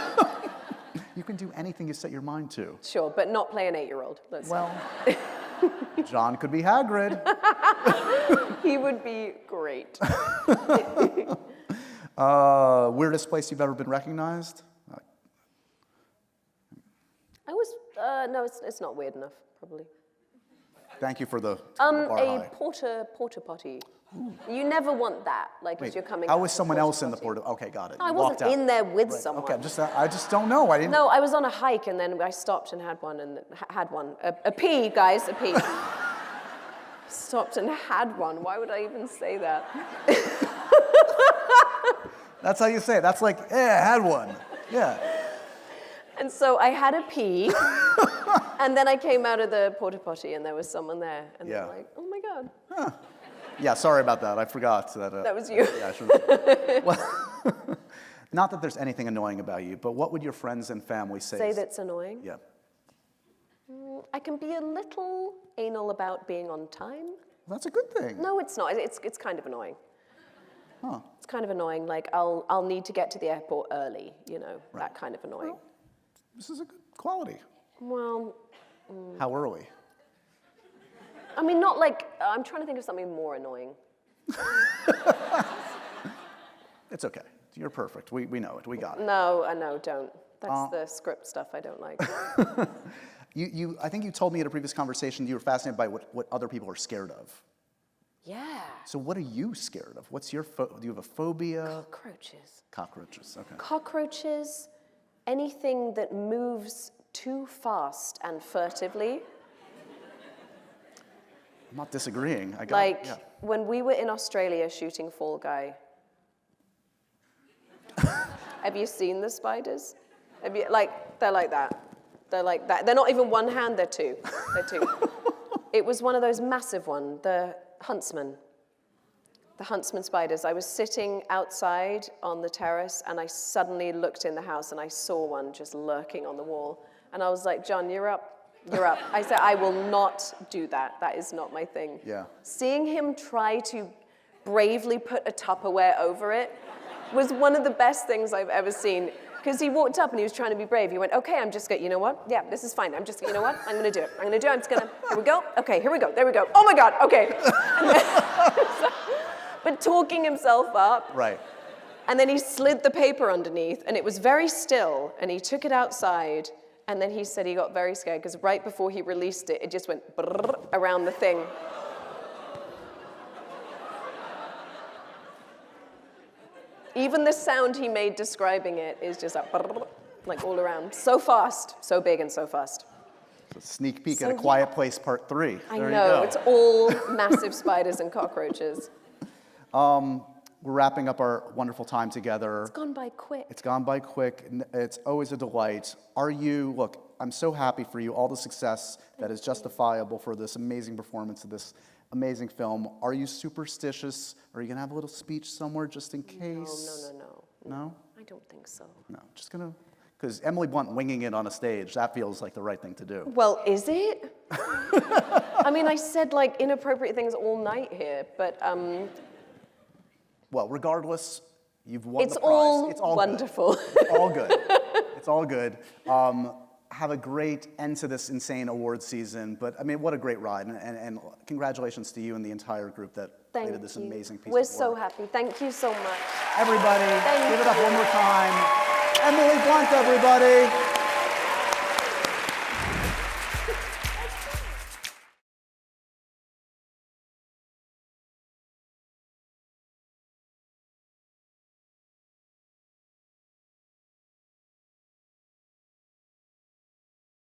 You can do anything you set your mind to. Sure, but not play an 8-year-old. Well, John could be Hagrid. He would be great. Weirdest place you've ever been recognized? I was, no, it's not weird enough, probably. Thank you for the A bar high. porta potty. You never want that, like as you're coming How out was of someone else in the porta porta? Okay, got it. potty. I You wasn't walked out. in there with Right. someone. Okay, I just don't know. I didn't. No, I was on a hike and then I stopped and had one, a pee, guys, a pee. Stopped and had one. Why would I even say that? That's how you say it. That's like, I had one. Yeah. And so I had a pee, and then I came out of the porta potty and there was someone there, and Yeah. they're like, oh my God. Yeah, sorry about that. I forgot that. That was you. Yeah, I should. Well, not that there's anything annoying about you, but what would your friends and family say? Say that's annoying. Yeah. I can be a little anal about being on time. That's a good thing. No, it's not. It's kind of annoying. Huh. It's kind of annoying. Like I'll need to get to the airport early. You know, that kind of annoying. Well, this is a good quality. Well, How early? I mean, not like I'm trying to think of something more annoying. It's okay. You're perfect. We know it. We got it. No, don't. That's the script stuff I don't like. I think you told me at a previous conversation you were fascinated by what other people are scared of. Yeah. So what are you scared of? What's your do you have a phobia? Cockroaches. Cockroaches. Okay. Cockroaches, anything that moves too fast and furtively. I'm not disagreeing. I got Like yeah. when we were in Australia shooting Fall Guy. Have you seen the spiders? Have you, they're like that. They're like that. They're not even one hand, they're two. They're two. It was one of those massive ones, the huntsman spiders. I was sitting outside on the terrace and I suddenly looked in the house and I saw one just lurking on the wall. And I was like, John, you're up. You're up. I said, I will not do that. That is not my thing. Yeah. Seeing him try to bravely put a Tupperware over it was one of the best things I've ever seen. Because he walked up and he was trying to be brave. He went, okay, I'm just going, you know what? Yeah, this is fine. You know what? I'm going to do it. I'm just going to, here we go. Okay, here we go. There we go. Oh my God, okay. But talking himself up. Right. And then he slid the paper underneath and it was very still. And he took it outside. And then he said he got very scared because right before he released it, it just went brrr around the thing. Even the sound he made describing it is just like all around. So fast, so big and so fast. So sneak peek So, at A Quiet Place Part 3. I There you know, go. it's all massive spiders and cockroaches. We're wrapping up our wonderful time together. It's gone by quick. It's gone by quick. It's always a delight. Look, I'm so happy for you, all the success that is justifiable for this amazing performance of this amazing film. Are you superstitious? Are you going to have a little speech somewhere just in case? No. No? I don't think so. No, just going to, because Emily Blunt winging it on a stage, that feels like the right thing to do. Well, is it? I mean, I said like inappropriate things all night here, but Well, regardless, you've won the prize. all It's all wonderful. Good. It's all good. It's all good. Have a great end to this insane award season. But I mean, what a great ride. And congratulations to you and the entire group that created this amazing piece of work. We're so happy. Thank you so much. Everybody, Thank give it up one more time. Emily Blunt, everybody.